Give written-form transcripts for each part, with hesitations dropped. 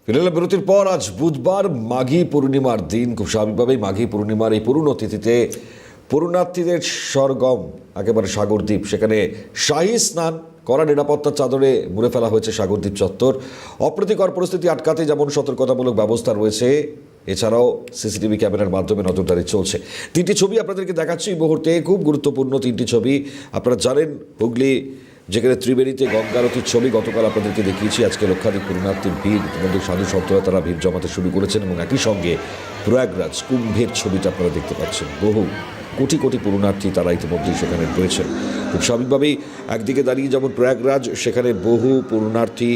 ফিরে বিরতির পর আজ বুধবার মাঘী পূর্ণিমার দিন। খুব স্বাভাবিকভাবেই মাঘী পূর্ণিমার এই পূর্ণতিথিতে পূর্ণার্থীদের সরগম একেবারে সাগরদ্বীপ। সেখানে শাহী স্নান, কড়া নিরাপত্তার চাদরে মুড়ে ফেলা হয়েছে সাগরদ্বীপ চত্বর। অপ্রীতিকর পরিস্থিতি আটকাতে যেমন সতর্কতামূলক ব্যবস্থা রয়েছে, এছাড়াও সিসিটিভি ক্যামেরার মাধ্যমে নজরদারি চলছে। তিনটি ছবি আপনাদেরকে দেখাচ্ছি এই মুহূর্তে, খুব গুরুত্বপূর্ণ তিনটি ছবি। আপনারা জানেন হুগলি যেখানে ত্রিবেণীতে গঙ্গারতির ছবি গতকাল আপনাদেরকে দেখিয়েছি। আজকে লক্ষাধিক পূর্ণার্থীর ভিড়, ইতিমধ্যে সাধু সন্তরা তারা ভিড় জমাতে শুরু করেছেন এবং একই সঙ্গে প্রয়াগরাজ কুম্ভের ছবিটা আপনারা দেখতে পাচ্ছেন। বহু কোটি কোটি পূর্ণার্থী তারা ইতিমধ্যেই সেখানে রয়েছেন। খুব স্বাভাবিকভাবেই একদিকে দাঁড়িয়ে যেমন প্রয়াগরাজ, সেখানে বহু পূর্ণার্থী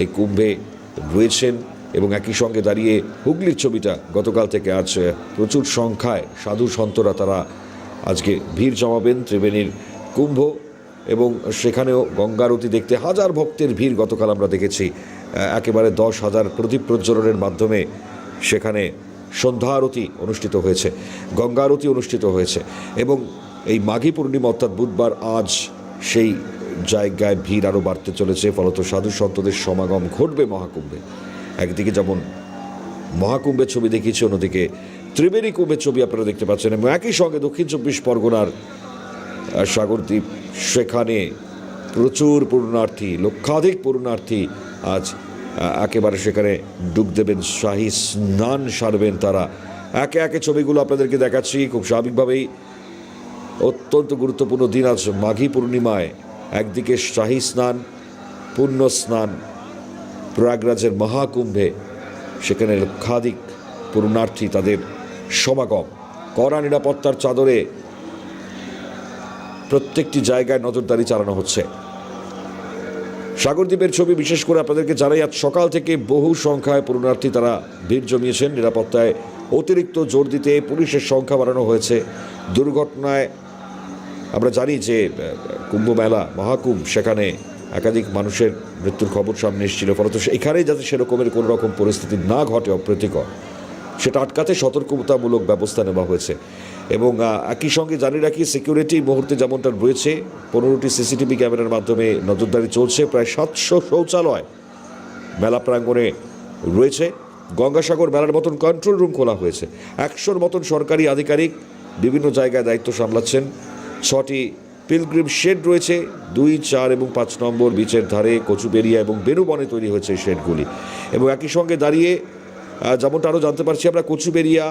এই কুম্ভে রয়েছেন এবং একই সঙ্গে দাঁড়িয়ে হুগলির ছবিটা গতকাল থেকে আজ প্রচুর সংখ্যায় সাধু সন্তরা তারা আজকে ভিড় জমাবেন ত্রিবেণীর কুম্ভ, এবং সেখানেও গঙ্গারতি দেখতে হাজার ভক্তের ভিড় গতকাল আমরা দেখেছি। একেবারে 10,000 প্রদীপ প্রজ্বলনের মাধ্যমে সেখানে সন্ধ্যা আরতি অনুষ্ঠিত হয়েছে, গঙ্গারতি অনুষ্ঠিত হয়েছে। এবং এই মাঘী পূর্ণিমা অর্থাৎ বুধবার আজ সেই জায়গায় ভিড় আরও বাড়তে চলেছে। ফলত সাধু সন্তদের সমাগম ঘটবে মহাকুম্ভে। একদিকে যেমন মহাকুম্ভের ছবি দেখিয়েছি, অন্যদিকে ত্রিবেণী কুম্ভের ছবি আপনারা দেখতে পাচ্ছেন। এবং একই সঙ্গে দক্ষিণ 24 পরগনার সাগরদ্বীপ, সেখানে প্রচুর পূর্ণার্থী, লক্ষাধিক পূর্ণার্থী আজ একেবারে সেখানে ডুব দেবেন, শাহী স্নান সারবেন তারা। একে একে ছবিগুলো আপনাদেরকে দেখাচ্ছি। খুব স্বাভাবিকভাবেই অত্যন্ত গুরুত্বপূর্ণ দিন আজ মাঘী পূর্ণিমায়। একদিকে শাহী স্নান, পুণ্য স্নান প্রয়াগরাজের মহাকুম্ভে, সেখানে লক্ষাধিক পূর্ণার্থী তাদের সমাগম। কড়া নিরাপত্তার চাদরে প্রত্যেকটি জায়গায় নজরদারি চালানো হচ্ছে। সাগরদ্বীপের ছবি বিশেষ করে আপনাদেরকে জানাই, আজ সকাল থেকে বহু সংখ্যায় পূর্ণার্থী তারা ভিড় জমিয়েছেন। নিরাপত্তায় অতিরিক্ত জোর দিতে পুলিশের সংখ্যা বাড়ানো হয়েছে। দুর্ঘটনায় আমরা জানি যে কুম্ভ মেলা, মহাকুম্ভ, সেখানে একাধিক মানুষের মৃত্যুর খবর সামনে এসেছিল। ফলত এখানে যাতে সেরকমের কোনো রকম পরিস্থিতি না ঘটে অপ্রীতিকর, সেটা আটকাতে সতর্কতামূলক ব্যবস্থা নেওয়া হয়েছে। এবং একই সঙ্গে জানিয়ে রাখি, সিকিউরিটি মুহূর্তে যেমনটা রয়েছে, 15টি সিসিটিভি ক্যামেরার মাধ্যমে নজরদারি চলছে। প্রায় 700 শৌচালয় মেলা প্রাঙ্গণে রয়েছে। গঙ্গাসাগর মেলার মতন কন্ট্রোল রুম খোলা হয়েছে। 100-র মতন সরকারি আধিকারিক বিভিন্ন জায়গায় দায়িত্ব সামলাচ্ছেন। 6টি পিলগ্রিম শেড রয়েছে 2, 4 এবং 5 নম্বর বিচের ধারে, কচুবেরিয়া এবং বেনুবনে তৈরি হয়েছে এই শেডগুলি। এবং একই সঙ্গে দাঁড়িয়ে যেমনটা আরও জানতে পারছি আমরা, কচুবেরিয়া,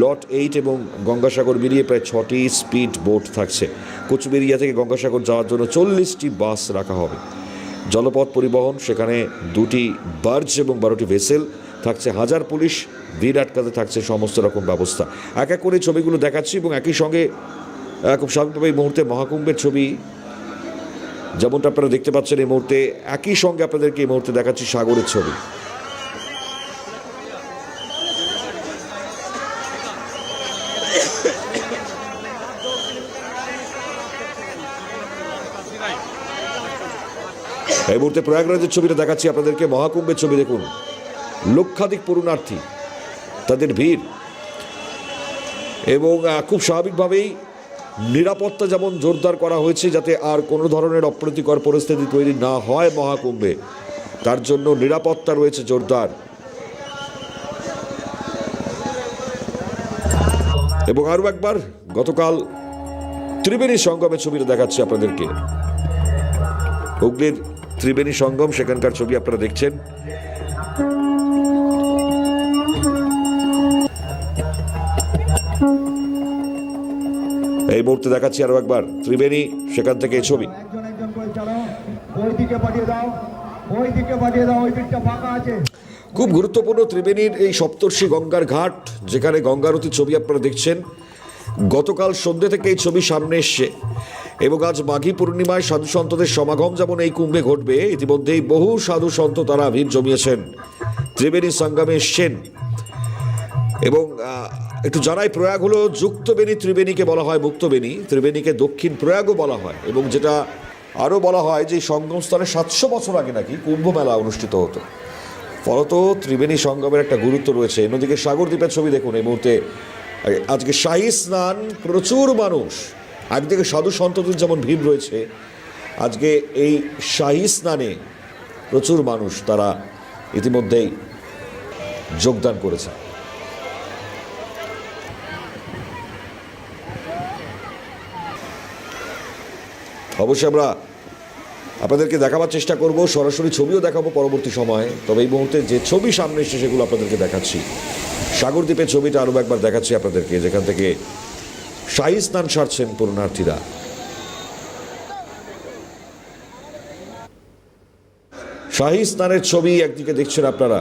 লট 8 এবং গঙ্গাসাগর মিলিয়ে প্রায় 6টি স্পিড বোট থাকছে। কচুবেরিয়া থেকে গঙ্গাসাগর যাওয়ার জন্য 40টি বাস রাখা হবে। জলপথ পরিবহন, সেখানে 2টি বার্জ এবং 12টি ভেসেল থাকছে। 1000 পুলিশ, ভিড় আটকাতে থাকছে সমস্ত রকম ব্যবস্থা। এক এক করে ছবিগুলো দেখাচ্ছি। এবং একই সঙ্গে খুব স্বাভাবিকভাবে এই মুহূর্তে মহাকুম্ভের ছবি যেমনটা আপনারা দেখতে পাচ্ছেন এই মুহূর্তে। একই সঙ্গে আপনাদেরকে এই মুহূর্তে দেখাচ্ছি সাগরের ছবি। এই মুহূর্তে প্রয়াগরাজের ছবিটা দেখাচ্ছি আপনাদেরকে। মহাকুম্ভের ছবি দেখুন, লক্ষাধিক পূর্ণার্থী, তাদের ভিড়। এবং খুব স্বাভাবিকভাবেই নিরাপত্তা যেমন জোরদার করা হয়েছে, যাতে আর কোনো ধরনের অপ্রীতিকর পরিস্থিতি তৈরি না হয় মহাকুম্ভে, তার জন্য নিরাপত্তা রয়েছে জোরদার। এবং আরও একবার গতকাল ত্রিবেণী সঙ্গমের ছবিটা দেখাচ্ছি আপনাদেরকে। হুগলির ত্রিবেণী সঙ্গম, সেখানকার ছবি আপনারা দেখছেন। এই মুহূর্তে দেখাচ্ছি আরো একবার ত্রিবেণী, সেখান থেকে এই ছবি। খুব গুরুত্বপূর্ণ ত্রিবেণীর এই সপ্তর্ষি গঙ্গার ঘাট, যেখানে গঙ্গারতির ছবি আপনারা দেখছেন। গতকাল সন্ধ্যে থেকে এই ছবি সামনে এসছে। এবং আজ মাঘী পূর্ণিমায় সাধু সন্তদের সমাগম যেমন এই কুম্ভে ঘটবে, ইতিমধ্যেই বহু সাধু সন্ত তারা ভিড় জমিয়েছেন, ত্রিবেণী সঙ্গমে এসছেন। এবং একটু জানাই, প্রয়াগ হলো যুক্তবেণী, ত্রিবেণীকে বলা হয় মুক্তবেণী, ত্রিবেণীকে দক্ষিণ প্রয়াগও বলা হয়। এবং যেটা আরও বলা হয় যে সঙ্গম স্থানে 700 বছর আগে নাকি কুম্ভ মেলা অনুষ্ঠিত হতো। ফলত ত্রিবেণী সঙ্গমের একটা গুরুত্ব রয়েছে। অন্যদিকে সাগরদ্বীপের ছবি দেখুন এই মুহূর্তে। আজকে শাহী স্নান, প্রচুর মানুষ। একদিকে সাধু সন্তদের যেমন ভিড় রয়েছে, আজকে এই শাহী স্নানে প্রচুর মানুষ তারা ইতিমধ্যেই যোগদান করেছে। অবশ্যই আমরা আপনাদেরকে দেখাবার চেষ্টা করব, সরাসরি ছবিও দেখাবো পরবর্তী সময়ে। তবে এই মুহূর্তে যে ছবি সামনে এসছে সেগুলো আপনাদেরকে দেখাচ্ছি। সাগরদ্বীপের ছবিটা আরও একবার দেখাচ্ছি আপনাদেরকে, যেখান থেকে শাহী স্নান সারছেন পুণ্যার্থীরা। শাহী স্নানের ছবি একদিকে দেখছেন আপনারা।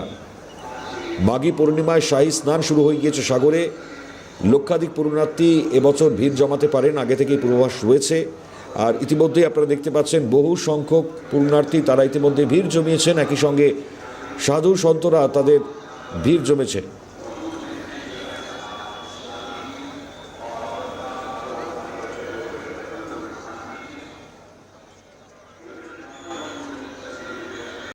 মাঘী পূর্ণিমায় শাহী স্নান শুরু হয়ে গিয়েছে সাগরে। লক্ষাধিক পুণ্যার্থী এবছর ভিড় জমাতে পারেন, আগে থেকেই পূর্বাভাস রয়েছে। আর ইতিমধ্যেই আপনারা দেখতে পাচ্ছেন বহু সংখ্যক পুণ্যার্থী তারা ইতিমধ্যে ভিড় জমিয়েছেন, একই সঙ্গে সাধু সন্তরা তাদের ভিড় জমেছে।